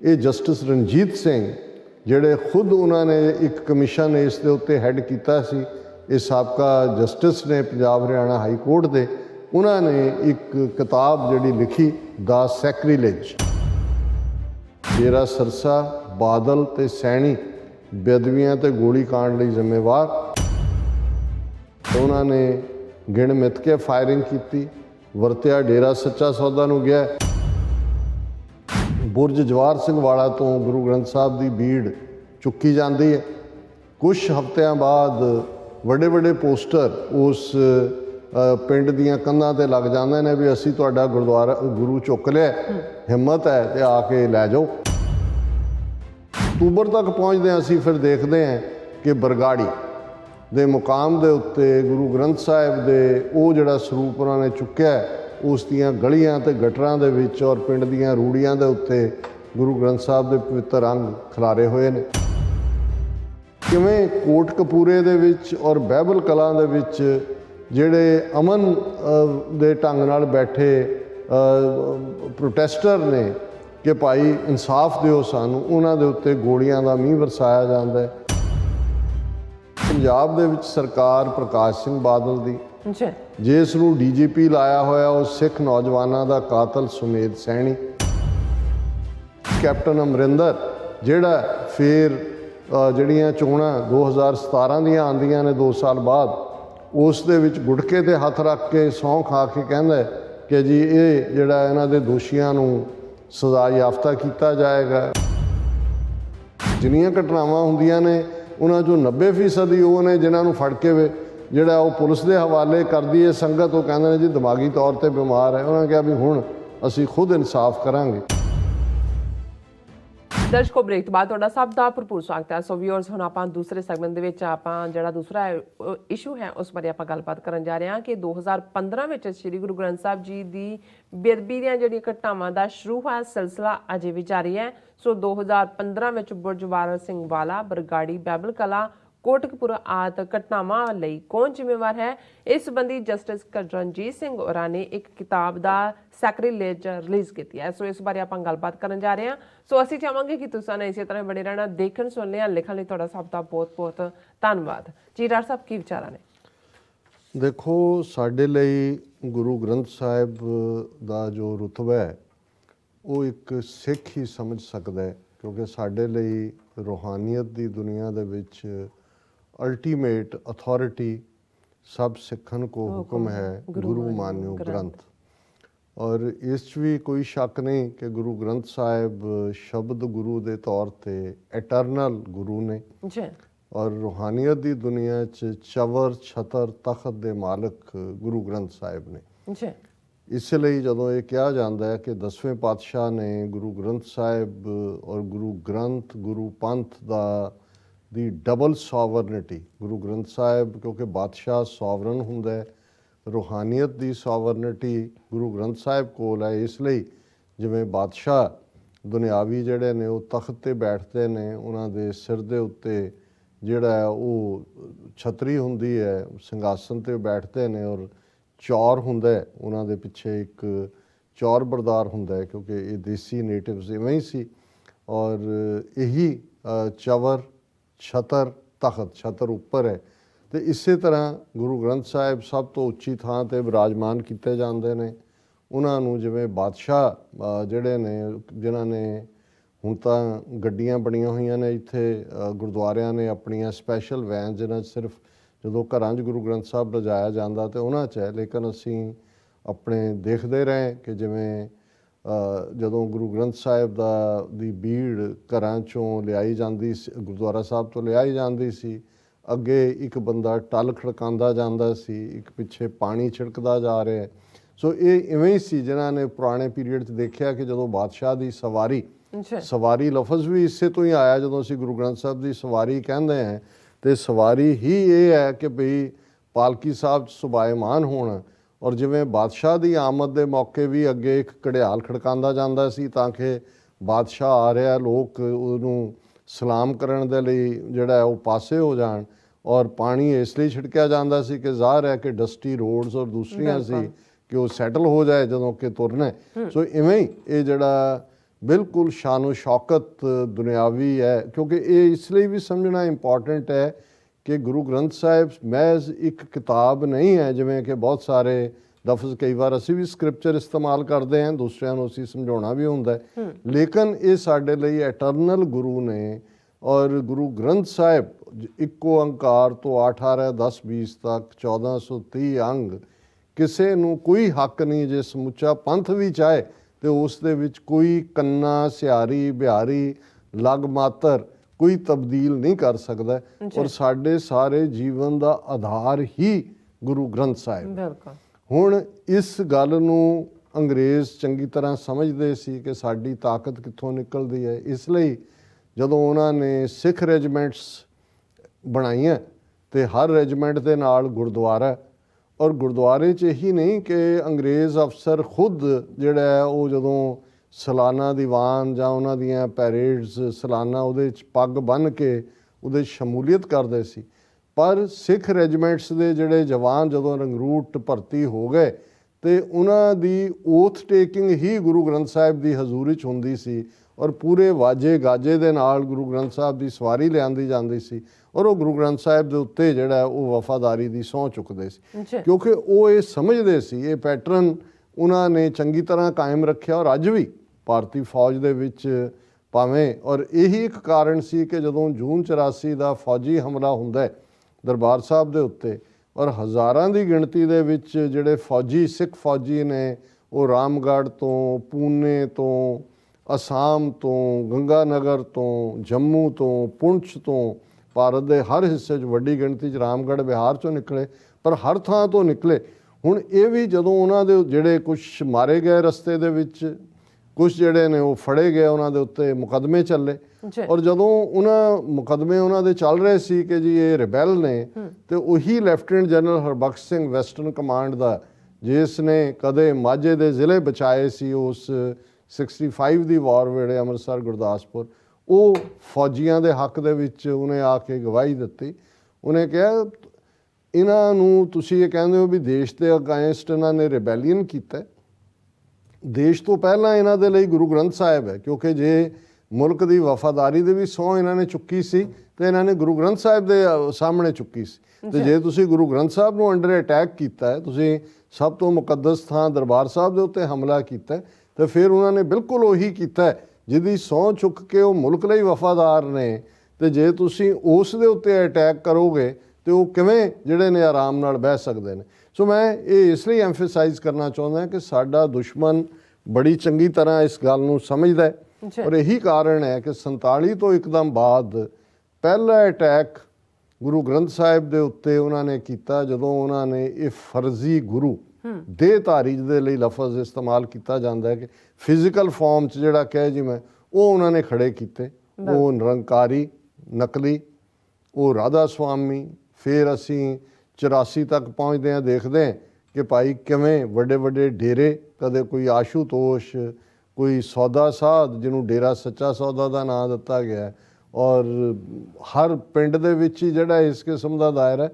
ये जस्टिस रणजीत सिंह ਜਿਹੜੇ खुद उन्होंने एक कमीशन इस दे उत्ते हैड किया सी, ये साबका जस्टिस ने पंजाब हरियाणा हाई कोर्ट के, उन्होंने एक किताब जिहड़ी लिखी द सैक्रीलेज, डेरा सरसा बादल ते सैनी बेदवियां ते गोली कांड लई जिम्मेवार। उन्होंने गिण मिथ के फायरिंग की, वरत्या डेरा सच्चा सौदा नूं गया। बुरज जवाहर सिंह वाला तो गुरु ग्रंथ साहब की भीड़ चुकी जाती है। कुछ हफ्तियां बाद बड़े बड़े पोस्टर उस पिंड दियां कंधां ते लग जाते हैं भी असी तुहाडा गुरुद्वारा गुरु चुक लिया, हिम्मत है तो आके लै जाओ। अक्तूबर तक पहुँचते असी फिर देखते हैं कि बरगाड़ी दे मुकाम दे उत्ते गुरु ग्रंथ साहिब दे वो जिहड़ा सरूप उन्होंने चुक्या उस दियां गलियां ते गटरां दे विच और पिंड दियां रूड़ियां दे उत्ते गुरु ग्रंथ साहब दे पवित्र अंग खिलारे हुए ने। किवें कोटकपूरे दे विच और बहबल कलां दे विच जिहड़े अमन दे ढंग नाल बैठे प्रोटेस्टर ने कि भाई इंसाफ दिओ सानू, उन्हां दे उत्ते गोलियां दा मींह वरसाया जांदा है। पंजाब दे विच सरकार प्रकाश सिंह बादल दी जिस नूं DGP लाया होया उस सिख नौजवानों का कातल सुमेध सैनी, कैप्टन अमरिंदर जिहड़ा फिर जिहड़ियां चोणां 2017 दियां आंदियां ने 2 साल बाद, उस दे विच गुटके ते हथ रख के सौं खा के कहंदा कि जी ये जिहड़ा इन्हां दे दोषियां नूं सज़ा याफ्ता किया जाएगा। जिन्नियां घटनावां हुंदियां ने उन्हां चों 90% वो ने जिन्हां नूं फड़ के ਜਿਹੜਾ ਉਹ ਪੁਲਿਸ ਦੇ ਹਵਾਲੇ ਕਰਦੀ ਹੈ ਸੰਗਤ, ਉਹ ਕਹਿੰਦੇ ਨੇ ਜੀ ਦਿਮਾਗੀ ਤੌਰ ਤੇ ਬਿਮਾਰ ਹੈ। ਉਹਨਾਂ ਨੇ ਕਿਹਾ ਵੀ ਹੁਣ ਅਸੀਂ ਖੁਦ ਇਨਸਾਫ ਕਰਾਂਗੇ। ਦਰਸ਼ਕੋ ਬ੍ਰੇਕ ਤੋਂ ਬਾਅਦ ਤੁਹਾਡਾ ਸਭ ਦਾ ਭਰਪੂਰ ਸਵਾਗਤ ਹੈ। ਸੋ ਵੀਅਰਸ ਹੁਣ ਆਪਾਂ ਦੂਸਰੇ ਸੈਗਮੈਂਟ ਦੇ ਵਿੱਚ ਆਪਾਂ ਜਿਹੜਾ ਦੂਸਰਾ ਇਸ਼ੂ ਹੈ ਉਸ ਬਾਰੇ ਆਪਾਂ ਗੱਲਬਾਤ ਕਰਨ ਜਾ ਰਹੇ ਹਾਂ ਕਿ 2015 ਵਿੱਚ ਸ੍ਰੀ ਗੁਰੂ ਗ੍ਰੰਥ ਸਾਹਿਬ ਜੀ ਦੀ ਬੇਅਦਬੀ ਦੀਆਂ ਜਿਹੜੀਆਂ ਘਟਨਾਵਾਂ ਦਾ ਸ਼ੁਰੂ ਹੋਇਆ ਸਿਲਸਿਲਾ ਅਜੇ ਵੀ ਜਾਰੀ ਹੈ। ਸੋ 2015 ਵਿੱਚ ਬੁਰਜ ਜਵਾਹਰ ਸਿੰਘ ਵਾਲਾ, ਬਰਗਾੜੀ, ਬਹਿਬਲ ਕਲਾਂ, कोटकपुरा आदि घटनावां लई कौन जिम्मेवार है, इस संबंधी जस्टिस रणजीत सिंह होरां ने एक किताब दा सैक्रीलेज रिलीज़ की है। सो इस बारे आपां गलबात करन जा रहे हैं। सो असीं चाहांगे कि तुसां ने इसी तरह बने रहना, देखण सुणन लई लिखण लई तुहाडा सब दा बहुत बहुत धन्नवाद जी। डॉक्टर साहब की विचार ने? देखो साडे लई गुरु ग्रंथ साहिब दा जो रुतबा है वो एक सिख ही समझ सकदा है, क्योंकि साडे लई रूहानियत दी दुनिया दे विच अल्टीमेट अथॉरिटी सब सिखन को हुक्म है गुरु मान्यो ग्रंथ। और इस भी कोई शक नहीं कि गुरु ग्रंथ साहिब शब्द गुरु दे तौर पे एटर्नल गुरु ने और रूहानियत दी दुनिया च चवर छतर तखत दे मालिक गुरु ग्रंथ साहिब ने। इसलिए जदों ये कहा जाता है कि 10वें पातशाह ने गुरु ग्रंथ साहिब और गुरु ग्रंथ गुरु पंथ दा दी डबल सॉवरनिटी, गुरु ग्रंथ साहिब क्योंकि बादशाह सॉवरन हुंदा है, रूहानियत दी सॉवरनिटी गुरु ग्रंथ साहिब कोल है। इसलिए जिवें बादशाह दुनियावी जिहड़े ने वो तख्त ते बैठते ने, उन्हां दे सिर दे उत्ते जिहड़ा है वो छतरी हुंदी है, सिंघासन ते बैठते ने और चौर हुंदा है, उन्हां दे पिछे एक चौर बरदार हुंदा है, क्योंकि ये देसी नेटिव्स इवें ही सी। और यही चवर छतर तखत, छतर उपर है। तो इस तरह गुरु ग्रंथ साहिब सब तो उच्ची थां ते विराजमान किए जाते हैं। उन्होंने जिवें बादशाह जिहड़े ने जिन्हां ने हुण तां गड्डियां बणीਆਂ होईयां ने इत्थे गुरुद्वारियां ने अपनियां स्पैशल वैन जिन्हां सिर्फ जदों घरां 'च गुरु ग्रंथ साहिब लिजाया जाता तो उन्हां 'च है, लेकिन असीं अपने देखते रहे कि जिवें ਜਦੋਂ ਗੁਰੂ ਗ੍ਰੰਥ ਸਾਹਿਬ ਦੀ ਭੀੜ ਘਰਾਂ 'ਚੋਂ ਲਿਆਈ ਜਾਂਦੀ ਸੀ, ਗੁਰਦੁਆਰਾ ਸਾਹਿਬ ਤੋਂ ਲਿਆਈ ਜਾਂਦੀ ਸੀ, ਅੱਗੇ ਇੱਕ ਬੰਦਾ ਟੱਲ ਖੜਕਾਉਂਦਾ ਜਾਂਦਾ ਸੀ, ਇੱਕ ਪਿੱਛੇ ਪਾਣੀ ਛਿੜਕਦਾ ਜਾ ਰਿਹਾ। ਸੋ ਇਹ ਇਵੇਂ ਹੀ ਸੀ ਜਿਨ੍ਹਾਂ ਨੇ ਪੁਰਾਣੇ ਪੀਰੀਅਡ 'ਚ ਦੇਖਿਆ ਕਿ ਜਦੋਂ ਬਾਦਸ਼ਾਹ ਦੀ ਸਵਾਰੀ, ਸਵਾਰੀ ਲਫ਼ਜ਼ ਵੀ ਇਸੇ ਤੋਂ ਹੀ ਆਇਆ। ਜਦੋਂ ਅਸੀਂ ਗੁਰੂ ਗ੍ਰੰਥ ਸਾਹਿਬ ਦੀ ਸਵਾਰੀ ਕਹਿੰਦੇ ਹਾਂ ਤੇ ਸਵਾਰੀ ਹੀ ਇਹ ਹੈ ਕਿ ਭਈ ਪਾਲਕੀ ਸਾਹਿਬ 'ਚ ਸੁਭਾਏਮਾਨ ਹੋਣਾ। और जिवें बादशाह की आमद के मौके भी अगे एक घड़ियाल खड़कांदा जांदा सी ताकि बादशाह आ रहा, लोग उन्होंने सलाम करन दे लई जिहड़ा है वो पासे हो जाण। और पानी इसलिए छिड़किया जाता सी कि ज़ाहिर है कि डस्टी रोड्स और दूसरियां सी कि वो सैटल हो जाए जदों कि तुरना। सो इवें ही ये जिहड़ा ਬਿਲਕੁਲ ਸ਼ਾਨੋ ਸ਼ੌਕਤ ਦੁਨਿਆਵੀ ਹੈ, ਕਿਉਂਕਿ ਇਹ ਇਸ ਲਈ ਵੀ ਸਮਝਣਾ ਇੰਪੋਰਟੈਂਟ ਹੈ ਕਿ ਗੁਰੂ ਗ੍ਰੰਥ ਸਾਹਿਬ ਮਹਿਜ਼ ਇੱਕ ਕਿਤਾਬ ਨਹੀਂ ਹੈ, ਜਿਵੇਂ ਕਿ ਬਹੁਤ ਸਾਰੇ ਲਫ਼ਜ਼ ਕਈ ਵਾਰ ਅਸੀਂ ਵੀ ਸਕ੍ਰਿਪਚਰ ਇਸਤੇਮਾਲ ਕਰਦੇ ਹਾਂ, ਦੂਸਰਿਆਂ ਨੂੰ ਅਸੀਂ ਸਮਝਾਉਣਾ ਵੀ ਹੁੰਦਾ ਹੈ, ਲੇਕਿਨ ਇਹ ਸਾਡੇ ਲਈ ਐਟਰਨਲ ਗੁਰੂ ਨੇ। ਔਰ ਗੁਰੂ ਗ੍ਰੰਥ ਸਾਹਿਬ ਇੱਕੋ ਓਂਕਾਰ ਤੋਂ 8 8 10 20 ਤੱਕ 1430 ਅੰਗ, ਕਿਸੇ ਨੂੰ ਕੋਈ ਹੱਕ ਨਹੀਂ ਜੇ ਸਮੁੱਚਾ ਪੰਥ ਵੀ ਚਾਹੇ ਤੇ ਉਸ ਦੇ ਵਿੱਚ ਕੋਈ ਕੰਨਾ ਸਿਆਰੀ ਬਿਹਾਰੀ ਲਗ ਮਾਤਰ ਕੋਈ ਤਬਦੀਲ ਨਹੀਂ ਕਰ ਸਕਦਾ। ਔਰ ਸਾਡੇ ਸਾਰੇ ਜੀਵਨ ਦਾ ਆਧਾਰ ਹੀ ਗੁਰੂ ਗ੍ਰੰਥ ਸਾਹਿਬ। ਬਿਲਕੁਲ। ਹੁਣ ਇਸ ਗੱਲ ਨੂੰ ਅੰਗਰੇਜ਼ ਚੰਗੀ ਤਰ੍ਹਾਂ ਸਮਝਦੇ ਸੀ ਕਿ ਸਾਡੀ ਤਾਕਤ ਕਿੱਥੋਂ ਨਿਕਲਦੀ ਹੈ। ਇਸ ਲਈ ਜਦੋਂ ਉਹਨਾਂ ਨੇ ਸਿੱਖ ਰੈਜੀਮੈਂਟਸ ਬਣਾਈਆਂ ਤੇ ਹਰ ਰੈਜੀਮੈਂਟ ਦੇ ਨਾਲ ਗੁਰਦੁਆਰਾ, ਔਰ ਗੁਰਦੁਆਰੇ 'ਚ ਇਹੀ ਨਹੀਂ ਕਿ ਅੰਗਰੇਜ਼ ਅਫਸਰ ਖੁਦ ਜਿਹੜਾ ਹੈ ਉਹ ਜਦੋਂ ਸਾਲਾਨਾ ਦੀਵਾਨ ਜਾਂ ਉਹਨਾਂ ਦੀਆਂ ਪੈਰੇਡਸ ਸਾਲਾਨਾ ਉਹਦੇ 'ਚ ਪੱਗ ਬੰਨ੍ਹ ਕੇ ਉਹਦੇ ਸ਼ਮੂਲੀਅਤ ਕਰਦੇ ਸੀ, ਪਰ ਸਿੱਖ ਰੈਜੀਮੈਂਟਸ ਦੇ ਜਿਹੜੇ ਜਵਾਨ ਜਦੋਂ ਰੰਗਰੂਟ ਭਰਤੀ ਹੋ ਗਏ ਤੇ ਉਹਨਾਂ ਦੀ ਓਥ ਟੇਕਿੰਗ ਹੀ ਗੁਰੂ ਗ੍ਰੰਥ ਸਾਹਿਬ ਦੀ ਹਜ਼ੂਰੀ 'ਚ ਹੁੰਦੀ ਸੀ, ਔਰ ਪੂਰੇ ਵਾਜੇ ਗਾਜੇ ਦੇ ਨਾਲ ਗੁਰੂ ਗ੍ਰੰਥ ਸਾਹਿਬ ਦੀ ਸਵਾਰੀ ਲਿਆਂਦੀ ਜਾਂਦੀ ਸੀ, ਔਰ ਉਹ ਗੁਰੂ ਗ੍ਰੰਥ ਸਾਹਿਬ ਦੇ ਉੱਤੇ ਜਿਹੜਾ ਉਹ ਵਫਾਦਾਰੀ ਦੀ ਸਹੁੰ ਚੁੱਕਦੇ ਸੀ, ਕਿਉਂਕਿ ਉਹ ਇਹ ਸਮਝਦੇ ਸੀ। ਇਹ ਪੈਟਰਨ ਉਹਨਾਂ ਨੇ ਚੰਗੀ ਤਰ੍ਹਾਂ ਕਾਇਮ ਰੱਖਿਆ, ਔਰ ਅੱਜ ਵੀ ਭਾਰਤੀ ਫੌਜ ਦੇ ਵਿੱਚ ਭਾਵੇਂ, ਔਰ ਇਹੀ ਇੱਕ ਕਾਰਨ ਸੀ ਕਿ ਜਦੋਂ ਜੂਨ 84 ਦਾ ਫੌਜੀ ਹਮਲਾ ਹੁੰਦਾ ਹੈ ਦਰਬਾਰ ਸਾਹਿਬ ਦੇ ਉੱਤੇ, ਔਰ ਹਜ਼ਾਰਾਂ ਦੀ ਗਿਣਤੀ ਦੇ ਵਿੱਚ ਜਿਹੜੇ ਫੌਜੀ ਸਿੱਖ ਫੌਜੀ ਨੇ ਉਹ ਰਾਮਗੜ੍ਹ ਤੋਂ, ਪੂਨੇ ਤੋਂ, ਅਸਾਮ ਤੋਂ, ਗੰਗਾ ਨਗਰ ਤੋਂ, ਜੰਮੂ ਤੋਂ, ਪੁੰਛ ਤੋਂ, ਭਾਰਤ ਦੇ ਹਰ ਹਿੱਸੇ 'ਚ ਵੱਡੀ ਗਿਣਤੀ 'ਚ ਰਾਮਗੜ੍ਹ ਬਿਹਾਰ 'ਚੋਂ ਨਿਕਲੇ, ਪਰ ਹਰ ਥਾਂ ਤੋਂ ਨਿਕਲੇ। ਹੁਣ ਇਹ ਵੀ ਜਦੋਂ ਉਹਨਾਂ ਦੇ ਜਿਹੜੇ ਕੁਛ ਮਾਰੇ ਗਏ ਰਸਤੇ ਦੇ ਵਿੱਚ, ਕੁਛ ਜਿਹੜੇ ਨੇ ਉਹ ਫੜੇ ਗਏ, ਉਹਨਾਂ ਦੇ ਉੱਤੇ ਮੁਕੱਦਮੇ ਚੱਲੇ, ਔਰ ਜਦੋਂ ਉਹਨਾਂ ਮੁਕੱਦਮੇ ਉਹਨਾਂ ਦੇ ਚੱਲ ਰਹੇ ਸੀ ਕਿ ਜੀ ਇਹ ਰਿਬੈਲ ਨੇ, ਤੇ ਉਹੀ lieutenant general Harbakhsh Singh western command ਦਾ, ਜਿਸ ਨੇ ਕਦੇ ਮਾਝੇ ਦੇ ਜ਼ਿਲ੍ਹੇ ਬਚਾਏ ਸੀ ਉਸ 65 ਦੀ ਵਾਰ ਵੇਲੇ ਅੰਮ੍ਰਿਤਸਰ ਗੁਰਦਾਸਪੁਰ, ਉਹ ਫੌਜੀਆਂ ਦੇ ਹੱਕ ਦੇ ਵਿੱਚ ਉਹਨੇ ਆ ਕੇ ਗਵਾਹੀ ਦਿੱਤੀ। ਉਹਨੇ ਕਿਹਾ ਇਹਨਾਂ ਨੂੰ ਤੁਸੀਂ ਇਹ ਕਹਿੰਦੇ ਹੋ ਵੀ ਦੇਸ਼ ਦੇ ਅਗੇਂਸਟ ਇਹਨਾਂ ਨੇ ਰਿਬੈਲੀਅਨ ਕੀਤਾ, ਦੇਸ਼ ਤੋਂ ਪਹਿਲਾਂ ਇਹਨਾਂ ਦੇ ਲਈ ਗੁਰੂ ਗ੍ਰੰਥ ਸਾਹਿਬ ਹੈ, ਕਿਉਂਕਿ ਜੇ ਮੁਲਕ ਦੀ ਵਫਾਦਾਰੀ ਦੇ ਵੀ ਸਹੁੰ ਇਹਨਾਂ ਨੇ ਚੁੱਕੀ ਸੀ ਤੇ ਇਹਨਾਂ ਨੇ ਗੁਰੂ ਗ੍ਰੰਥ ਸਾਹਿਬ ਦੇ ਸਾਹਮਣੇ ਚੁੱਕੀ ਸੀ। ਤੇ ਜੇ ਤੁਸੀਂ ਗੁਰੂ ਗ੍ਰੰਥ ਸਾਹਿਬ ਨੂੰ ਅੰਡਰ ਅਟੈਕ ਕੀਤਾ ਹੈ, ਤੁਸੀਂ ਸਭ ਤੋਂ ਮੁਕੱਦਸ ਥਾਂ ਦਰਬਾਰ ਸਾਹਿਬ ਦੇ ਉੱਤੇ ਹਮਲਾ ਕੀਤਾ, ਤੇ ਫਿਰ ਉਹਨਾਂ ਨੇ ਬਿਲਕੁਲ ਉਹੀ ਕੀਤਾ ਜਿਹਦੀ ਸਹੁੰ ਚੁੱਕ ਕੇ ਉਹ ਮੁਲਕ ਲਈ ਵਫਾਦਾਰ ਨੇ। ਤੇ ਜੇ ਤੁਸੀਂ ਉਸ ਦੇ ਉੱਤੇ ਅਟੈਕ ਕਰੋਗੇ ਤੇ ਉਹ ਕਿਵੇਂ ਜਿਹੜੇ ਨੇ ਆਰਾਮ ਨਾਲ ਬਹਿ ਸਕਦੇ ਨੇ। ਸੋ ਮੈਂ ਇਹ ਇਸ ਲਈ ਐਮਫੇਸਾਈਜ਼ ਕਰਨਾ ਚਾਹੁੰਦਾ ਕਿ ਸਾਡਾ ਦੁਸ਼ਮਣ ਬੜੀ ਚੰਗੀ ਤਰ੍ਹਾਂ ਇਸ ਗੱਲ ਨੂੰ ਸਮਝਦਾ ਹੈ, ਔਰ ਇਹੀ ਕਾਰਨ ਹੈ ਕਿ 47 ਤੋਂ ਇੱਕਦਮ ਬਾਅਦ ਪਹਿਲਾ ਅਟੈਕ ਗੁਰੂ ਗ੍ਰੰਥ ਸਾਹਿਬ ਦੇ ਉੱਤੇ ਉਹਨਾਂ ਨੇ ਕੀਤਾ, ਜਦੋਂ ਉਹਨਾਂ ਨੇ ਇਹ ਫਰਜ਼ੀ ਗੁਰੂ ਦੇਹਧਾਰੀ ਦੇ ਲਈ ਲਫ਼ਜ਼ ਇਸਤੇਮਾਲ ਕੀਤਾ ਜਾਂਦਾ ਹੈ ਕਿ ਫਿਜ਼ੀਕਲ ਫਾਰਮ 'ਚ ਜਿਹੜਾ ਕਹੇ ਜੀ ਮੈਂ, ਉਹ ਉਹਨਾਂ ਨੇ ਖੜੇ ਕੀਤੇ। ਉਹ ਨਿਰੰਕਾਰੀ ਨਕਲੀ, ਉਹ ਰਾਧਾ ਸੁਆਮੀ। ਫਿਰ ਅਸੀਂ 84 ਤੱਕ ਪਹੁੰਚਦੇ ਹਾਂ, ਦੇਖਦੇ ਹਾਂ ਕਿ ਭਾਈ ਕਿਵੇਂ ਵੱਡੇ ਵੱਡੇ ਡੇਰੇ, ਕਦੇ ਕੋਈ ਆਸ਼ੂਤੋਸ਼, ਕੋਈ ਸੌਦਾ ਸਾਧ ਜਿਹਨੂੰ ਡੇਰਾ ਸੱਚਾ ਸੌਦਾ ਦਾ ਨਾਂ ਦਿੱਤਾ ਗਿਆ, ਔਰ ਹਰ ਪਿੰਡ ਦੇ ਵਿੱਚ ਹੀ ਜਿਹੜਾ ਇਸ ਕਿਸਮ ਦਾ ਦਾਇਰਾ,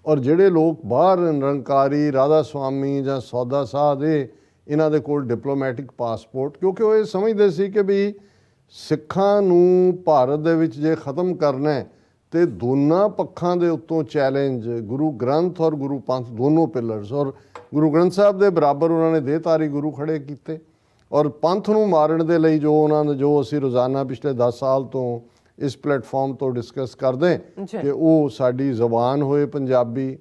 ਔਰ ਜਿਹੜੇ ਲੋਕ ਬਾਹਰ ਨਿਰੰਕਾਰੀ ਰਾਧਾ ਸੁਆਮੀ ਜਾਂ ਸੌਦਾ ਸਾਧ, ਇਹਨਾਂ ਦੇ ਕੋਲ ਡਿਪਲੋਮੈਟਿਕ ਪਾਸਪੋਰਟ, ਕਿਉਂਕਿ ਉਹ ਇਹ ਸਮਝਦੇ ਸੀ ਕਿ ਵੀ ਸਿੱਖਾਂ ਨੂੰ ਭਾਰਤ ਦੇ ਵਿੱਚ ਜੇ ਖ਼ਤਮ ਕਰਨਾ ਹੈ ਤੇ ਦੋਨਾਂ ਪੱਖਾਂ ਦੇ ਉੱਤੋਂ ਚੈਲੰਜ, ਗੁਰੂ ਗ੍ਰੰਥ ਔਰ ਗੁਰੂ ਪੰਥ ਦੋਨੋਂ ਪਿਲਰਸ, ਔਰ ਗੁਰੂ ਗ੍ਰੰਥ ਸਾਹਿਬ ਦੇ ਬਰਾਬਰ ਉਹਨਾਂ ਨੇ ਦੇਹਧਾਰੀ ਗੁਰੂ ਖੜੇ ਕੀਤੇ। ਔਰ ਪੰਥ ਨੂੰ ਮਾਰਨ ਦੇ ਲਈ ਜੋ ਉਹਨਾਂ ਨੇ, ਜੋ ਅਸੀਂ ਰੋਜ਼ਾਨਾ ਪਿਛਲੇ 10 ਸਾਲ ਤੋਂ ਇਸ ਪਲੇਟਫਾਰਮ ਤੋਂ ਡਿਸਕਸ ਕਰਦੇ ਕਿ ਉਹ ਸਾਡੀ ਜ਼ਬਾਨ ਹੋਏ ਪੰਜਾਬੀ,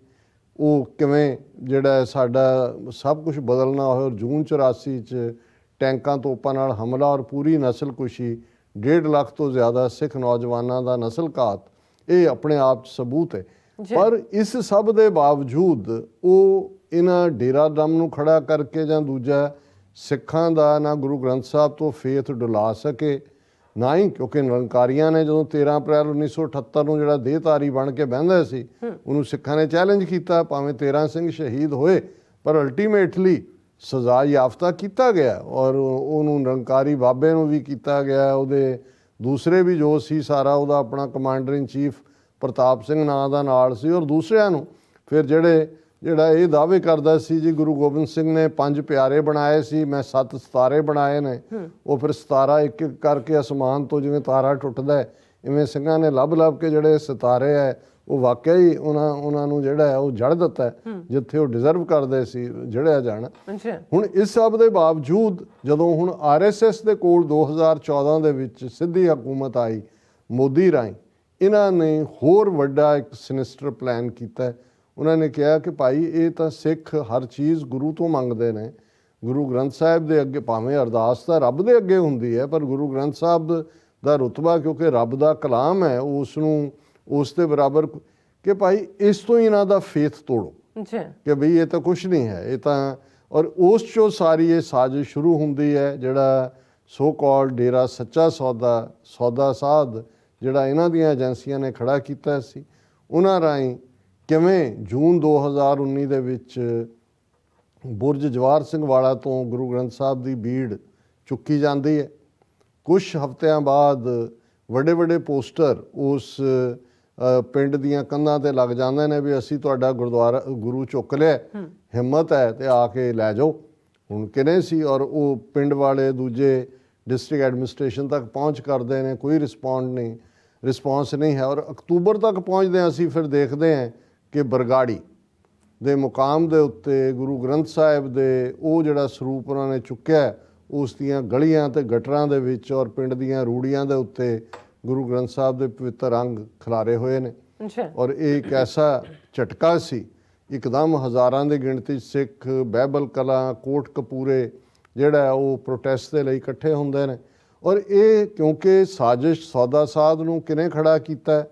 ਉਹ ਕਿਵੇਂ ਜਿਹੜਾ ਸਾਡਾ ਸਭ ਕੁਝ ਬਦਲਣਾ ਹੋਏ। ਔਰ ਜੂਨ 84 'ਚ ਟੈਂਕਾਂ ਤੋਪਾਂ ਨਾਲ ਹਮਲਾ ਔਰ ਪੂਰੀ ਨਸਲਕੁਸ਼ੀ, 1.5 ਲੱਖ ਤੋਂ ਜ਼ਿਆਦਾ ਸਿੱਖ ਨੌਜਵਾਨਾਂ ਦਾ ਨਸਲ ਘਾਤ, ਇਹ ਆਪਣੇ ਆਪ 'ਚ ਸਬੂਤ ਹੈ। ਪਰ ਇਸ ਸਭ ਦੇ ਬਾਵਜੂਦ ਉਹ ਇਹਨਾਂ ਡੇਰਾ ਦਮ ਨੂੰ ਖੜਾ ਕਰਕੇ ਜਾਂ ਦੂਜਾ ਸਿੱਖਾਂ ਦਾ ਨਾ ਗੁਰੂ ਗ੍ਰੰਥ ਸਾਹਿਬ ਤੋਂ ਫੇਥ ਡੁਲਾ ਸਕੇ, ਨਾ ਹੀ ਕਿਉਂਕਿ ਨਿਰੰਕਾਰੀਆਂ ਨੇ ਜਦੋਂ 13 ਅਪ੍ਰੈਲ 1978 ਨੂੰ ਜਿਹੜਾ ਦੇਹਧਾਰੀ ਬਣ ਕੇ ਬਹਿੰਦਾ ਸੀ, ਉਹਨੂੰ ਸਿੱਖਾਂ ਨੇ ਚੈਲੰਜ ਕੀਤਾ, ਭਾਵੇਂ 13 ਸਿੰਘ ਸ਼ਹੀਦ ਹੋਏ, ਪਰ ਅਲਟੀਮੇਟਲੀ ਸਜ਼ਾ ਯਾਫਤਾ ਕੀਤਾ ਗਿਆ, ਔਰ ਉਹਨੂੰ ਨਿਰੰਕਾਰੀ ਬਾਬੇ ਨੂੰ ਵੀ ਕੀਤਾ ਗਿਆ, ਉਹਦੇ ਦੂਸਰੇ ਵੀ ਜੋ ਸੀ ਸਾਰਾ ਉਹਦਾ ਆਪਣਾ ਕਮਾਂਡਰ ਇਨ ਚੀਫ ਪ੍ਰਤਾਪ ਸਿੰਘ ਨਾਂ ਦਾ ਨਾਲ ਸੀ, ਔਰ ਦੂਸਰਿਆਂ ਨੂੰ ਫਿਰ ਜਿਹੜੇ ਜਿਹੜਾ ਇਹ ਦਾਅਵੇ ਕਰਦਾ ਸੀ ਜੀ ਗੁਰੂ ਗੋਬਿੰਦ ਸਿੰਘ ਨੇ 5 ਪਿਆਰੇ ਬਣਾਏ ਸੀ, ਮੈਂ 7 ਸਿਤਾਰੇ ਬਣਾਏ ਨੇ। ਉਹ ਫਿਰ 17 ਇੱਕ ਇੱਕ ਕਰਕੇ ਅਸਮਾਨ ਤੋਂ ਜਿਵੇਂ ਤਾਰਾ ਟੁੱਟਦਾ ਹੈ, ਇਵੇਂ ਸਿੰਘਾਂ ਨੇ ਲੱਭ ਕੇ ਜਿਹੜੇ ਸਿਤਾਰੇ ਹੈ ਉਹ ਵਾਕਿਆ ਹੀ ਉਹਨਾਂ ਨੂੰ ਜਿਹੜਾ ਹੈ ਉਹ ਜੜ ਦਿੱਤਾ ਹੈ ਜਿੱਥੇ ਉਹ ਡਿਜ਼ਰਵ ਕਰਦੇ ਸੀ ਜੜਿਆ ਜਾਣਾ। ਹੁਣ ਇਸ ਸਭ ਦੇ ਬਾਵਜੂਦ ਜਦੋਂ ਹੁਣ RSS ਦੇ ਕੋਲ 2014 ਦੇ ਵਿੱਚ ਸਿੱਧੀ ਹਕੂਮਤ ਆਈ ਮੋਦੀ ਰਾਹੀਂ, ਇਹਨਾਂ ਨੇ ਹੋਰ ਵੱਡਾ ਇੱਕ ਸਿਨਿਸਟਰ ਪਲਾਨ ਕੀਤਾ। ਉਹਨਾਂ ਨੇ ਕਿਹਾ ਕਿ ਭਾਈ ਇਹ ਤਾਂ ਸਿੱਖ ਹਰ ਚੀਜ਼ ਗੁਰੂ ਤੋਂ ਮੰਗਦੇ ਨੇ, ਗੁਰੂ ਗ੍ਰੰਥ ਸਾਹਿਬ ਦੇ ਅੱਗੇ ਭਾਵੇਂ ਅਰਦਾਸ ਤਾਂ ਰੱਬ ਦੇ ਅੱਗੇ ਹੁੰਦੀ ਹੈ, ਪਰ ਗੁਰੂ ਗ੍ਰੰਥ ਸਾਹਿਬ ਦਾ ਰੁਤਬਾ ਕਿਉਂਕਿ ਰੱਬ ਦਾ ਕਲਾਮ ਹੈ, ਉਸ ਨੂੰ ਉਸ ਦੇ ਬਰਾਬਰ ਕਿ ਭਾਈ ਇਸ ਤੋਂ ਹੀ ਇਹਨਾਂ ਦਾ ਫੇਥ ਤੋੜੋ ਕਿ ਬਈ ਇਹ ਤਾਂ ਕੁਛ ਨਹੀਂ ਹੈ, ਇਹ ਤਾਂ ਔਰ ਉਸ 'ਚੋਂ ਸਾਰੀ ਇਹ ਸਾਜ਼ਿਸ਼ ਸ਼ੁਰੂ ਹੁੰਦੀ ਹੈ। ਜਿਹੜਾ ਸੋ ਕਾਲਡ ਡੇਰਾ ਸੱਚਾ ਸੌਦਾ ਸਾਧ ਜਿਹੜਾ ਇਹਨਾਂ ਦੀਆਂ ਏਜੰਸੀਆਂ ਨੇ ਖੜਾ ਕੀਤਾ ਸੀ, ਉਹਨਾਂ ਰਾਹੀਂ ਕਿਵੇਂ ਜੂਨ 2019 ਦੇ ਵਿੱਚ ਬੁਰਜ ਜਵਾਹਰ ਸਿੰਘ ਵਾਲਾ ਤੋਂ ਗੁਰੂ ਗ੍ਰੰਥ ਸਾਹਿਬ ਦੀ ਬੀੜ ਚੁੱਕੀ ਜਾਂਦੀ ਹੈ। ਕੁਛ ਹਫ਼ਤਿਆਂ ਬਾਅਦ ਵੱਡੇ ਵੱਡੇ ਪੋਸਟਰ ਉਸ ਪਿੰਡ ਦੀਆਂ ਕੰਧਾਂ ਤੇ ਲੱਗ ਜਾਂਦੇ ਨੇ ਵੀ ਅਸੀਂ ਤੁਹਾਡਾ ਗੁਰਦੁਆਰਾ ਗੁਰੂ ਚੁੱਕ ਲਿਆ, ਹਿੰਮਤ ਹੈ ਤੇ ਆ ਕੇ ਲੈ ਜਾਓ। ਹੁਣ ਕਿਨੇ ਸੀ ਔਰ ਉਹ ਪਿੰਡ ਵਾਲੇ ਦੂਜੇ ਡਿਸਟ੍ਰਿਕਟ ਐਡਮਿਨਿਸਟ੍ਰੇਸ਼ਨ ਤੱਕ ਪਹੁੰਚ ਕਰਦੇ ਨੇ, ਕੋਈ ਰਿਸਪੌਂਸ ਨਹੀਂ ਹੈ। ਔਰ ਅਕਤੂਬਰ ਤੱਕ ਪਹੁੰਚਦੇ ਹਾਂ ਅਸੀਂ ਫਿਰ ਦੇਖਦੇ ਹਾਂ ਕਿ ਬਰਗਾੜੀ ਦੇ ਮੁਕਾਮ ਦੇ ਉੱਤੇ ਗੁਰੂ ਗ੍ਰੰਥ ਸਾਹਿਬ ਦੇ ਉਹ ਜਿਹੜਾ ਸਰੂਪ ਉਹਨਾਂ ਨੇ ਚੁੱਕਿਆ, ਉਸ ਦੀਆਂ ਗਲੀਆਂ ਤੇ ਗਟਰਾਂ ਦੇ ਵਿੱਚ ਔਰ ਪਿੰਡ ਦੀਆਂ ਰੂੜੀਆਂ ਦੇ ਉੱਤੇ ਗੁਰੂ ਗ੍ਰੰਥ ਸਾਹਿਬ ਦੇ ਪਵਿੱਤਰ ਅੰਗ ਖਿਲਾਰੇ ਹੋਏ ਨੇ। ਔਰ ਇਹ ਇੱਕ ਐਸਾ ਝਟਕਾ ਸੀ, ਇੱਕਦਮ ਹਜ਼ਾਰਾਂ ਦੀ ਗਿਣਤੀ ਸਿੱਖ ਬਹਿਬਲ ਕਲਾਂ ਕੋਟਕਪੂਰੇ ਜਿਹੜਾ ਉਹ ਪ੍ਰੋਟੈਸਟ ਦੇ ਲਈ ਇਕੱਠੇ ਹੁੰਦੇ ਨੇ। ਔਰ ਇਹ ਕਿਉਂਕਿ ਸਾਜ਼ਿਸ਼ ਸੌਦਾ ਸਾਧ ਨੂੰ ਕਿਨੇ ਖੜਾ ਕੀਤਾ,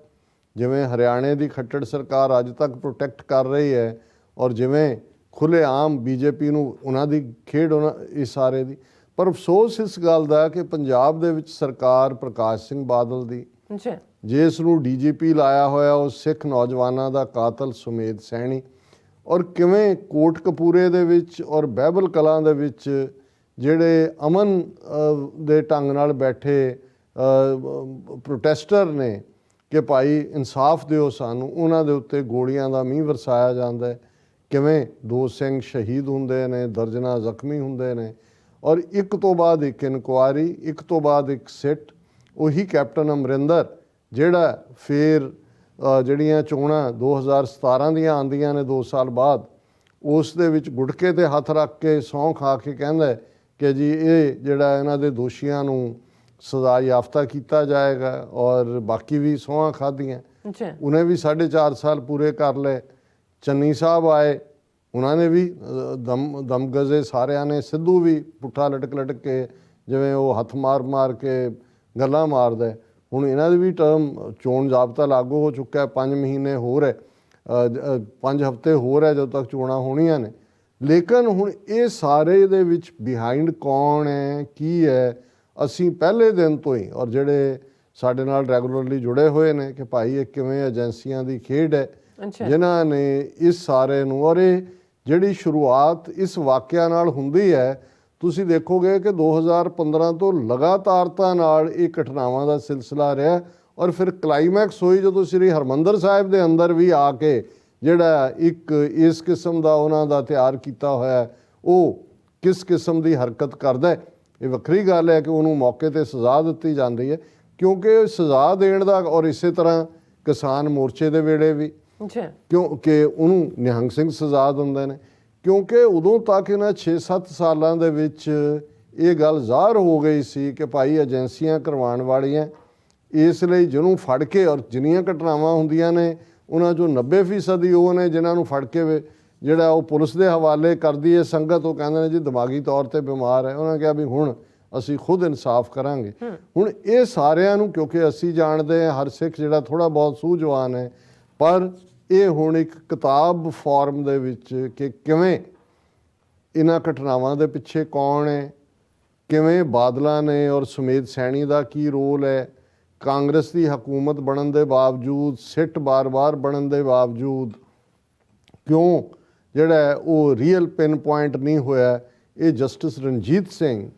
ਜਿਵੇਂ ਹਰਿਆਣੇ ਦੀ ਖੱਟੜ ਸਰਕਾਰ ਅੱਜ ਤੱਕ ਪ੍ਰੋਟੈਕਟ ਕਰ ਰਹੀ ਹੈ, ਔਰ ਜਿਵੇਂ ਖੁੱਲ੍ਹੇਆਮ BJP ਨੂੰ ਉਹਨਾਂ ਦੀ ਖੇਡ ਇਸ ਸਾਰੇ ਦੀ। ਪਰ ਅਫਸੋਸ ਇਸ ਗੱਲ ਦਾ ਕਿ ਪੰਜਾਬ ਦੇ ਵਿੱਚ ਸਰਕਾਰ ਪ੍ਰਕਾਸ਼ ਸਿੰਘ ਬਾਦਲ ਦੀ, ਜਿਸ ਨੂੰ DGP ਲਾਇਆ ਹੋਇਆ ਉਹ ਸਿੱਖ ਨੌਜਵਾਨਾਂ ਦਾ ਕਾਤਲ ਸੁਮੇਧ ਸੈਣੀ, ਔਰ ਕਿਵੇਂ ਕੋਟਕਪੂਰੇ ਦੇ ਵਿੱਚ ਔਰ ਬਹਿਬਲ ਕਲਾਂ ਦੇ ਵਿੱਚ ਜਿਹੜੇ ਅਮਨ ਦੇ ਢੰਗ ਨਾਲ ਬੈਠੇ ਪ੍ਰੋਟੈਸਟਰ ਨੇ ਕਿ ਭਾਈ ਇਨਸਾਫ ਦਿਓ ਸਾਨੂੰ, ਉਹਨਾਂ ਦੇ ਉੱਤੇ ਗੋਲੀਆਂ ਦਾ ਮੀਂਹ ਵਰਸਾਇਆ ਜਾਂਦਾ ਹੈ। ਕਿਵੇਂ 2 ਸਿੰਘ ਸ਼ਹੀਦ ਹੁੰਦੇ ਨੇ, ਦਰਜਨਾਂ ਜ਼ਖਮੀ ਹੁੰਦੇ ਨੇ, ਔਰ ਇੱਕ ਤੋਂ ਬਾਅਦ ਇੱਕ ਇਨਕੁਆਰੀ, ਇੱਕ ਤੋਂ ਬਾਅਦ ਇੱਕ ਸਿੱਟ। ਉਹੀ ਕੈਪਟਨ ਅਮਰਿੰਦਰ ਜਿਹੜਾ ਫਿਰ ਜਿਹੜੀਆਂ ਚੋਣਾਂ 2017 ਦੀਆਂ ਆਉਂਦੀਆਂ ਨੇ 2 ਸਾਲ ਬਾਅਦ, ਉਸ ਦੇ ਵਿੱਚ ਗੁਟਕੇ ਤੇ ਹੱਥ ਰੱਖ ਕੇ ਸਹੁੰ ਖਾ ਕੇ ਕਹਿੰਦਾ ਕਿ ਜੀ ਇਹ ਜਿਹੜਾ ਇਹਨਾਂ ਦੇ ਦੋਸ਼ੀਆਂ ਨੂੰ ਸਜ਼ਾ ਯਾਫਤਾ ਕੀਤਾ ਜਾਏਗਾ, ਔਰ ਬਾਕੀ ਵੀ ਸਹੁੰਆਂ ਖਾਧੀਆਂ। ਉਹਨੇ ਵੀ 4.5 ਸਾਲ ਪੂਰੇ ਕਰ ਲਏ। ਚੰਨੀ ਸਾਹਿਬ ਆਏ, ਉਹਨਾਂ ਨੇ ਵੀ ਦਮ ਗਜ਼ੇ ਸਾਰਿਆਂ ਨੇ। ਸਿੱਧੂ ਵੀ ਪੁੱਠਾ ਲਟਕ ਕੇ ਜਿਵੇਂ ਉਹ ਹੱਥ ਮਾਰ ਕੇ ਗੱਲਾਂ ਮਾਰਦਾ। ਹੁਣ ਇਹਨਾਂ ਦੀ ਵੀ ਟਰਮ ਚੋਣ ਜ਼ਾਬਤਾ ਲਾਗੂ ਹੋ ਚੁੱਕਾ ਹੈ, 5 ਮਹੀਨੇ ਹੋਰ ਹੈ, 5 ਹਫ਼ਤੇ ਹੋਰ ਹੈ ਜਦੋਂ ਤੱਕ ਚੋਣਾਂ ਹੋਣੀਆਂ ਨੇ। ਲੇਕਿਨ ਹੁਣ ਇਹ ਸਾਰੇ ਦੇ ਵਿੱਚ ਬਿਹਾਈਂਡ ਕੌਣ ਹੈ, ਕੀ ਹੈ, ਅਸੀਂ ਪਹਿਲੇ ਦਿਨ ਤੋਂ ਹੀ ਔਰ ਜਿਹੜੇ ਸਾਡੇ ਨਾਲ ਰੈਗੂਲਰਲੀ ਜੁੜੇ ਹੋਏ ਨੇ ਕਿ ਭਾਈ ਇਹ ਕਿਵੇਂ ਏਜੰਸੀਆਂ ਦੀ ਖੇਡ ਹੈ ਜਿਨ੍ਹਾਂ ਨੇ ਇਸ ਸਾਰੇ ਨੂੰ। ਔਰ ਇਹ ਜਿਹੜੀ ਸ਼ੁਰੂਆਤ ਇਸ ਵਾਕਿਆ ਨਾਲ ਹੁੰਦੀ ਹੈ, ਤੁਸੀਂ ਦੇਖੋਗੇ ਕਿ 2015 ਤੋਂ ਲਗਾਤਾਰਤਾ ਨਾਲ ਇਹ ਘਟਨਾਵਾਂ ਦਾ ਸਿਲਸਿਲਾ ਰਿਹਾ, ਔਰ ਫਿਰ ਕਲਾਈਮੈਕਸ ਹੋਈ ਜਦੋਂ ਸ੍ਰੀ ਹਰਿਮੰਦਰ ਸਾਹਿਬ ਦੇ ਅੰਦਰ ਵੀ ਆ ਕੇ ਜਿਹੜਾ ਇੱਕ ਇਸ ਕਿਸਮ ਦਾ ਉਹਨਾਂ ਦਾ ਤਿਆਰ ਕੀਤਾ ਹੋਇਆ ਉਹ ਕਿਸ ਕਿਸਮ ਦੀ ਹਰਕਤ ਕਰਦਾ ਹੈ। ਇਹ ਵੱਖਰੀ ਗੱਲ ਹੈ ਕਿ ਉਹਨੂੰ ਮੌਕੇ 'ਤੇ ਸਜ਼ਾ ਦਿੱਤੀ ਜਾਂਦੀ ਹੈ, ਕਿਉਂਕਿ ਸਜ਼ਾ ਦੇਣ ਦਾ ਔਰ ਇਸੇ ਤਰ੍ਹਾਂ ਕਿਸਾਨ ਮੋਰਚੇ ਦੇ ਵੇਲੇ ਵੀ ਕਿਉਂਕਿ ਉਹਨੂੰ ਨਿਹੰਗ ਸਿੰਘ ਸਜ਼ਾ ਦਿੰਦੇ ਨੇ, ਕਿਉਂਕਿ ਉਦੋਂ ਤੱਕ ਇਹਨਾਂ 6-7 ਸਾਲਾਂ ਦੇ ਵਿੱਚ ਇਹ ਗੱਲ ਜ਼ਾਹਰ ਹੋ ਗਈ ਸੀ ਕਿ ਭਾਈ ਏਜੰਸੀਆਂ ਕਰਵਾਉਣ ਵਾਲੀਆਂ। ਇਸ ਲਈ ਜਿਹਨੂੰ ਫੜ ਕੇ ਔਰ ਜਿੰਨੀਆਂ ਘਟਨਾਵਾਂ ਹੁੰਦੀਆਂ ਨੇ ਉਹਨਾਂ 'ਚੋਂ 90% ਹੀ ਉਹ ਨੇ ਜਿਨ੍ਹਾਂ ਨੂੰ ਫੜ ਕੇ ਜਿਹੜਾ ਉਹ ਪੁਲਿਸ ਦੇ ਹਵਾਲੇ ਕਰਦੀ ਹੈ ਸੰਗਤ। ਉਹ ਕਹਿੰਦੇ ਨੇ ਜੀ ਦਿਮਾਗੀ ਤੌਰ 'ਤੇ ਬਿਮਾਰ ਹੈ। ਉਹਨਾਂ ਨੇ ਕਿਹਾ ਵੀ ਹੁਣ ਅਸੀਂ ਖੁਦ ਇਨਸਾਫ ਕਰਾਂਗੇ। ਹੁਣ ਇਹ ਸਾਰਿਆਂ ਨੂੰ ਕਿਉਂਕਿ ਅਸੀਂ ਜਾਣਦੇ ਹਾਂ ਹਰ ਸਿੱਖ ਜਿਹੜਾ ਥੋੜ੍ਹਾ ਬਹੁਤ ਸੂਝਵਾਨ ਹੈ, ਪਰ ਇਹ ਹੁਣ ਇੱਕ ਕਿਤਾਬ ਫਾਰਮ ਦੇ ਵਿੱਚ ਕਿ ਕਿਵੇਂ ਇਹਨਾਂ ਘਟਨਾਵਾਂ ਦੇ ਪਿੱਛੇ ਕੌਣ ਹੈ, ਕਿਵੇਂ ਬਾਦਲਾਂ ਨੇ ਔਰ ਸੁਮੇਧ ਸੈਣੀ ਦਾ ਕੀ ਰੋਲ ਹੈ, ਕਾਂਗਰਸ ਦੀ ਹਕੂਮਤ ਬਣਨ ਦੇ ਬਾਵਜੂਦ, ਸਿੱਟ ਬਾਰ-ਬਾਰ ਬਣਨ ਦੇ ਬਾਵਜੂਦ ਕਿਉਂ ਜਿਹੜਾ ਉਹ ਰੀਅਲ ਪਿਨ ਪੁਆਇੰਟ ਨਹੀਂ ਹੋਇਆ। ਇਹ ਜਸਟਿਸ ਰਣਜੀਤ ਸਿੰਘ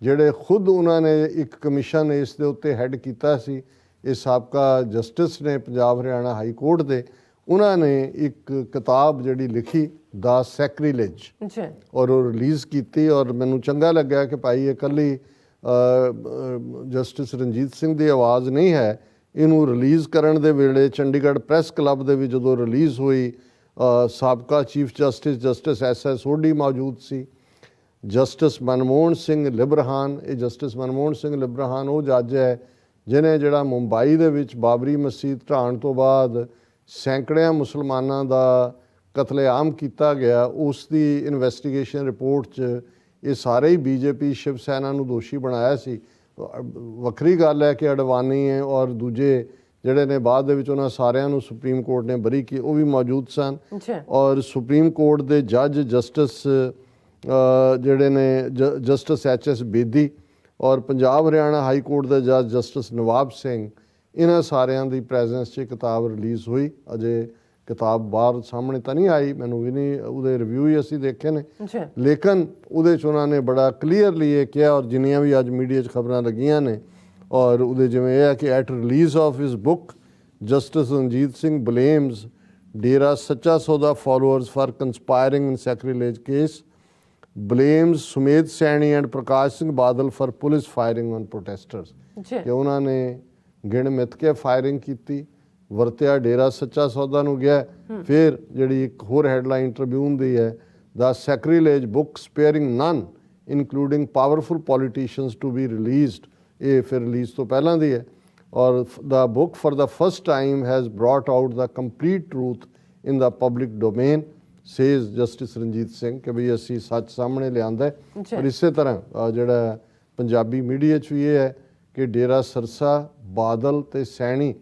ਜਿਹੜੇ ਖੁਦ ਉਹਨਾਂ ਨੇ ਇੱਕ ਕਮਿਸ਼ਨ ਇਸ ਦੇ ਉੱਤੇ ਹੈੱਡ ਕੀਤਾ ਸੀ, ਇਹ ਸਾਬਕਾ ਜਸਟਿਸ ਨੇ ਪੰਜਾਬ ਹਰਿਆਣਾ ਹਾਈ ਕੋਰਟ ਦੇ, ਉਹਨਾਂ ਨੇ ਇੱਕ ਕਿਤਾਬ ਜਿਹੜੀ ਲਿਖੀ ਦਾ ਸੈਕਰੀਲੇਜ ਜੀ ਔਰ ਉਹ ਰਿਲੀਜ਼ ਕੀਤੀ ਔਰ ਮੈਨੂੰ ਚੰਗਾ ਲੱਗਾ ਕਿ ਭਾਈ ਇਹ ਇਕੱਲੀ ਜਸਟਿਸ ਰਣਜੀਤ ਸਿੰਘ ਦੀ ਆਵਾਜ਼ ਨਹੀਂ ਹੈ। ਇਹਨੂੰ ਰਿਲੀਜ਼ ਕਰਨ ਦੇ ਵੇਲੇ ਚੰਡੀਗੜ੍ਹ ਪ੍ਰੈਸ ਕਲੱਬ ਦੇ ਵਿੱਚ ਜਦੋਂ ਰਿਲੀਜ਼ ਹੋਈ ਸਾਬਕਾ ਚੀਫ ਜਸਟਿਸ ਐਸ ਸੋਢੀ ਮੌਜੂਦ ਸੀ, ਜਸਟਿਸ ਮਨਮੋਹਨ ਸਿੰਘ ਲਿਬਰਹਾਨ, ਇਹ ਜਸਟਿਸ ਮਨਮੋਹਨ ਸਿੰਘ ਲਿਬਰਹਾਨ ਉਹ ਜੱਜ ਹੈ ਜਿਹਨੇ ਜਿਹੜਾ ਮੁੰਬਈ ਦੇ ਵਿੱਚ ਬਾਬਰੀ ਮਸਜਿਦ ਢਾਣ ਤੋਂ ਬਾਅਦ ਸੈਂਕੜਿਆਂ ਮੁਸਲਮਾਨਾਂ ਦਾ ਕਤਲੇਆਮ ਕੀਤਾ ਗਿਆ, ਉਸ ਦੀ ਇਨਵੈਸਟੀਗੇਸ਼ਨ ਰਿਪੋਰਟ 'ਚ ਇਹ ਸਾਰੇ ਹੀ ਬੀਜੇਪੀ ਸ਼ਿਵ ਸੈਨਾ ਨੂੰ ਦੋਸ਼ੀ ਬਣਾਇਆ ਸੀ। ਵੱਖਰੀ ਗੱਲ ਹੈ ਕਿ ਅਡਵਾਨੀ ਹੈ ਔਰ ਦੂਜੇ ਜਿਹੜੇ ਨੇ ਬਾਅਦ ਦੇ ਵਿੱਚ ਉਹਨਾਂ ਸਾਰਿਆਂ ਨੂੰ ਸੁਪਰੀਮ ਕੋਰਟ ਨੇ ਬਰੀ ਕੀ, ਉਹ ਵੀ ਮੌਜੂਦ ਸਨ। ਔਰ ਸੁਪਰੀਮ ਕੋਰਟ ਦੇ ਜੱਜ ਜਸਟਿਸ ਜਿਹੜੇ ਨੇ ਜਸਟਿਸ ਐਚ ਬੇਦੀ ਔਰ ਪੰਜਾਬ ਹਰਿਆਣਾ ਹਾਈ ਕੋਰਟ ਦੇ ਜੱਜ ਜਸਟਿਸ ਨਵਾਬ ਸਿੰਘ, ਇਹਨਾਂ ਸਾਰਿਆਂ ਦੀ ਪ੍ਰੈਜ਼ੈਂਸ 'ਚ ਕਿਤਾਬ ਰਿਲੀਜ਼ ਹੋਈ। ਅਜੇ ਕਿਤਾਬ ਬਾਹਰ ਸਾਹਮਣੇ ਤਾਂ ਨਹੀਂ ਆਈ, ਮੈਨੂੰ ਵੀ ਨਹੀਂ, ਉਹਦੇ ਰਿਵਿਊ ਹੀ ਅਸੀਂ ਦੇਖੇ ਨੇ, ਲੇਕਿਨ ਉਹਦੇ 'ਚ ਉਹਨਾਂ ਨੇ ਬੜਾ ਕਲੀਅਰਲੀ ਇਹ ਕਿਹਾ ਔਰ ਜਿੰਨੀਆਂ ਵੀ ਅੱਜ ਮੀਡੀਆ 'ਚ ਖਬਰਾਂ ਲੱਗੀਆਂ ਨੇ ਔਰ ਉਹਦੇ ਜਿਵੇਂ ਇਹ ਹੈ ਕਿ at release of his book justice Ranjit Singh blames Dera Sacha Sauda followers for conspiring in sacrilege case, blames Sumedh Saini and Prakash Singh Badal for police firing on protesters, ਕਿ ਉਹਨਾਂ ਨੇ ਗਿਣ ਮਿੱਥ ਕੇ ਫਾਇਰਿੰਗ ਕੀਤੀ, ਵਰਤਿਆ ਡੇਰਾ ਸੱਚਾ ਸੌਦਾ ਨੂੰ ਗਿਆ। ਫਿਰ ਜਿਹੜੀ ਇੱਕ ਹੋਰ ਹੈਡਲਾਈਨ ਟ੍ਰਿਬਿਊਨ ਦੀ ਹੈ, the sacrilege book sparing none including powerful politicians to be released, ਇਹ ਫਿਰ ਰਿਲੀਜ਼ ਤੋਂ ਪਹਿਲਾਂ ਦੀ ਹੈ। ਔਰ the book for the first time has brought out the complete truth in the public domain, says justice Ranjit Singh, ਕਿ ਵੀ ਅਸੀਂ ਸੱਚ ਸਾਹਮਣੇ ਲਿਆਂਦਾ। ਔਰ ਇਸੇ ਤਰ੍ਹਾਂ ਜਿਹੜਾ ਪੰਜਾਬੀ ਮੀਡੀਆ 'ਚ ਵੀ ਇਹ ਹੈ ਕਿ ਡੇਰਾ ਸਰਸਾ, ਬਾਦਲ ਤੇ ਸੈਣੀ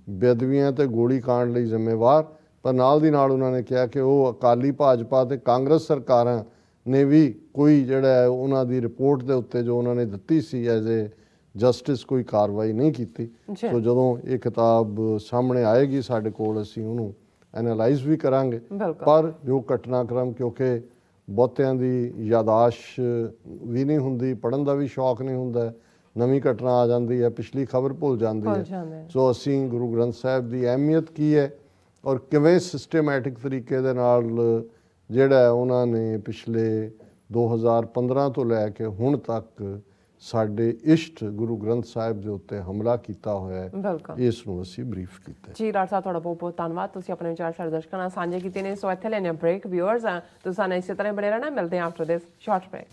ਬੇਅਦਬੀਆਂ ਤੇ ਗੋਲੀ ਕਾਂਡ ਲਈ ਜ਼ਿੰਮੇਵਾਰ, ਪਰ ਨਾਲ ਦੀ ਨਾਲ ਉਹਨਾਂ ਨੇ ਕਿਹਾ ਕਿ ਉਹ ਅਕਾਲੀ ਭਾਜਪਾ ਤੇ ਕਾਂਗਰਸ ਸਰਕਾਰਾਂ ਨੇ ਵੀ ਕੋਈ ਜਿਹੜਾ ਹੈ ਉਹਨਾਂ ਦੀ ਰਿਪੋਰਟ ਦੇ ਉੱਤੇ ਜੋ ਉਹਨਾਂ ਨੇ ਦਿੱਤੀ ਸੀ ਐਜ਼ ਏ ਜਸਟਿਸ ਕੋਈ ਕਾਰਵਾਈ ਨਹੀਂ ਕੀਤੀ। ਸੋ ਜਦੋਂ ਇਹ ਕਿਤਾਬ ਸਾਹਮਣੇ ਆਏਗੀ ਸਾਡੇ ਕੋਲ ਅਸੀਂ ਉਹਨੂੰ ਐਨਾਲਾਈਜ਼ ਵੀ ਕਰਾਂਗੇ। ਪਰ ਜੋ ਘਟਨਾਕ੍ਰਮ, ਕਿਉਂਕਿ ਬਹੁਤਿਆਂ ਦੀ ਯਾਦਾਸ਼ ਵੀ ਨਹੀਂ ਹੁੰਦੀ, ਪੜ੍ਹਨ ਦਾ ਵੀ ਸ਼ੌਕ ਨਹੀਂ ਹੁੰਦਾ, ਨਵੀਂ ਘਟਨਾ ਆ ਜਾਂਦੀ ਹੈ, ਪਿਛਲੀ ਖਬਰ ਭੁੱਲ ਜਾਂਦੀ ਹੈ। ਸੋ ਅਸੀਂ ਗੁਰੂ ਗ੍ਰੰਥ ਸਾਹਿਬ ਦੀ ਅਹਿਮੀਅਤ ਕੀ ਹੈ ਔਰ ਕਿਵੇਂ ਸਿਸਟੇਮੈਟਿਕ ਤਰੀਕੇ ਦੇ ਨਾਲ ਜਿਹੜਾ ਉਹਨਾਂ ਨੇ ਪਿਛਲੇ 2015 ਤੋਂ ਲੈ ਕੇ ਹੁਣ ਤੱਕ ਸਾਡੇ ਇਸ਼ਟ ਗੁਰੂ ਗ੍ਰੰਥ ਸਾਹਿਬ ਦੇ ਉੱਤੇ ਹਮਲਾ ਕੀਤਾ ਹੋਇਆ ਹੈ, ਇਸ ਨੂੰ ਅਸੀਂ ਬਰੀਫ ਕੀਤਾ ਜੀ। ਡਾਕਟਰ ਸਾਹਿਬ ਤੁਹਾਡਾ ਬਹੁਤ ਬਹੁਤ ਧੰਨਵਾਦ, ਤੁਸੀਂ ਆਪਣੇ ਵਿਚਾਰ ਸਾਡੇ ਦਰਸ਼ਕਾਂ ਨਾਲ ਸਾਂਝੇ ਕੀਤੇ ਨੇ। ਸੋ ਇੱਥੇ ਲੈਣੇ ਬ੍ਰੇਕ। ਵਿਊਅਰਸ ਤੁਸੀਂ ਸਾਨੂੰ ਇਸੇ ਤਰ੍ਹਾਂ ਬਣੇ ਰਹਿਣਾ, ਮਿਲਦੇ ਹਾਂ ਆਫਟਰ ਦਿਸ ਸ਼ਾਰਟ ਬ੍ਰੇਕ।